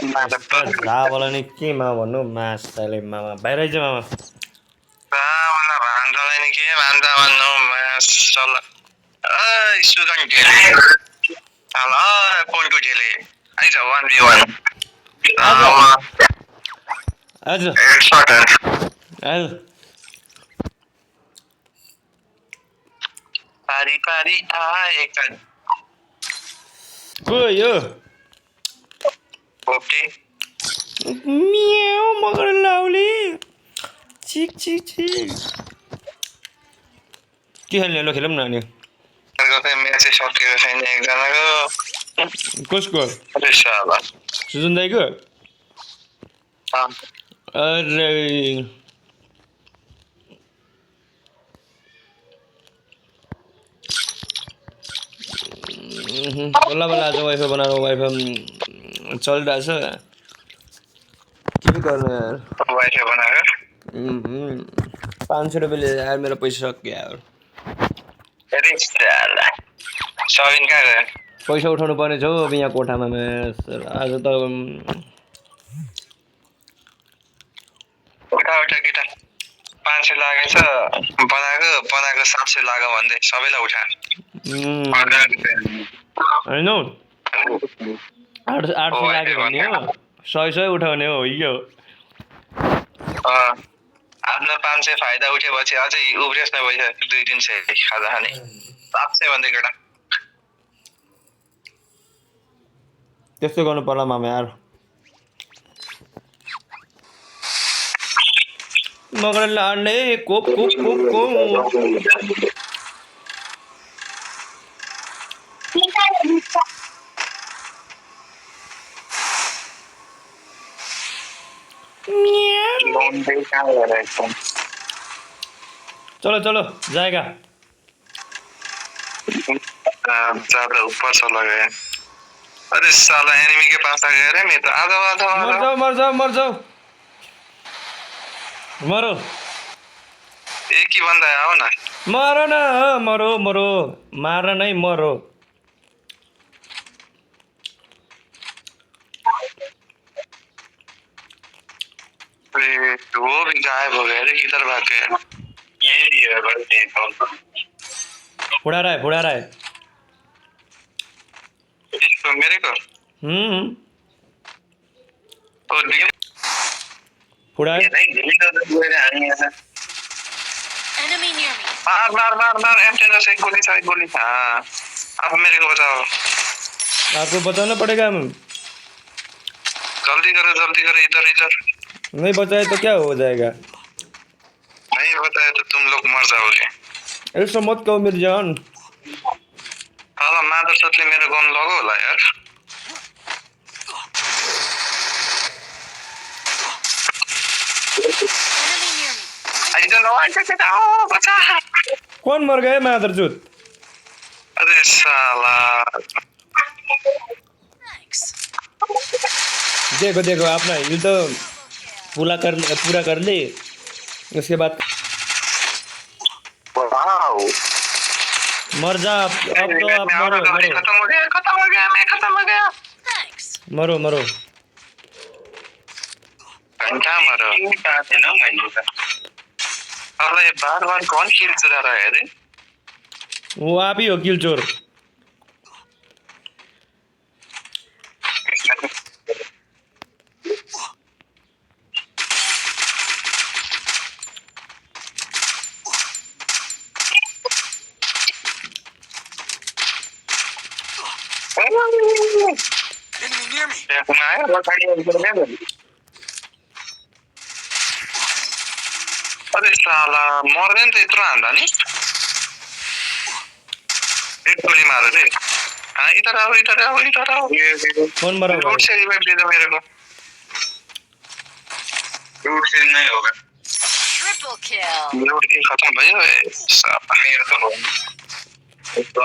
झावाला नि केमा भन्नु मासले मामा बाहिर आइज मामा वाला भान्जालाई नि के भान्जा भन्नु मासल सुजन ढेले हाल पोन्टु ढेले आइज 1v1 आज आज पारी पारी आएका को यो ओके म्याउ मगर लाउले चिक चिक चिक के खेल्ने ल खेलौँ न अनि म्याच सकेको छैन एकजनाको कसको सुजन दाइको अरे बल्ल बल्ल आज वाइफाई बनाएर वाइफाई चलिरहेछ के गर्नु यार वाइफाई बनाएर 500 रुपियाँले यार मेरो पैसा सक्यो यार सबिन कहाँ गयो पैसा उठाउनु पर्ने छ अब यहाँ कोठामा आज त उठा उठा केटा 500 लागेछ बनाएको 700 लाग्यो भन्दै सबैलाई उठा होइन 800 लाग्यो भने हो 100 उठाउने हो यो आफ्नो 500 फाइदा उठेपछि अझै उब्रेस न पैसा 2-300 खाजा खाने 700 भन्दै केटा त्यस्तो गर्नु पर्ला मामा यार मगर लाडले कोप कोप कोप कोप चलो चलो जाएगा ज्यादा ऊपर चला गया अरे साला एनिमी के पास आ गया रे मैं तो आधा मर जाओ मरो एक ही बंदा है आओ ना मरो ना मरो मारा नहीं मरो वो भी गायब हो गया रे किधर भाग गया ये भी है बड़े फुड़ा रहा है इसको मेरे को और फुड़ा है नहीं दिल्ली का तो मेरे आनी है enemy near me मार एंटेना से एक गोली हां अब मेरे को बचाओ आपको बताना पड़ेगा हम जल्दी करो इधर नहीं बचाए तो क्या हो जाएगा नहीं बताए तो तुम लोग मर जाओगे ऐसा मत कहो मेरी जान साला मादरसतले मेरो गन लगो होला यार enemy near me I don't know बचा कौन मर गए मादरचोद अरे साला thanks देखो अपना ये तो पूरा कर ले उसके बाद वाओ मर जा अब तो आप मरो खत्म हो गया मैं खत्म हो गया thanks मरो घंटा मरो कहां थे ना मैं अरे बार कौन किल चुरा रहा है रे वो आप ही हो किल चोर enemy near me अरे साला मर्दैन त यत्रो हान्दा नि एक गोली मारो रे इधर आओ कौन मरा हुआ रूट से रिवाइव दे दो मेरे को रूट से नहीं होगा triple kill रूट की खत्म भयो मेरो तो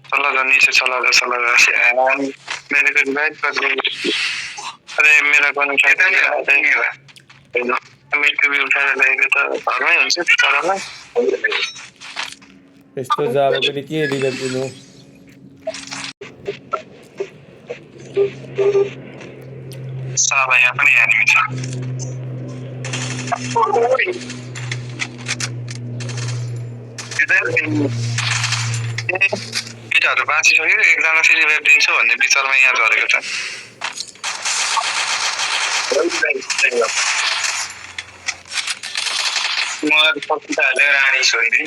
चला जा नीचे चला जा मेरे को रिवाइव कर दे अरे मेरा कौन फायदा नहीं मिल्क भी उठाएर ल्याएको त घरमै हुन्छ चरालाई यस्तो जाबो पनि के रिभाइभ दिनु साला यहाँ पनि एनिमी छ केटाहरू बाँचिसक्यो एकजना फेरि रेप दिन्छ भन्ने विचारमा यहाँ झरेको छ मलाई पक्का हालेर रानी छोइदिए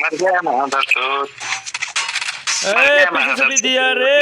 मर गया महादर ए पीछे से भी दिया रे।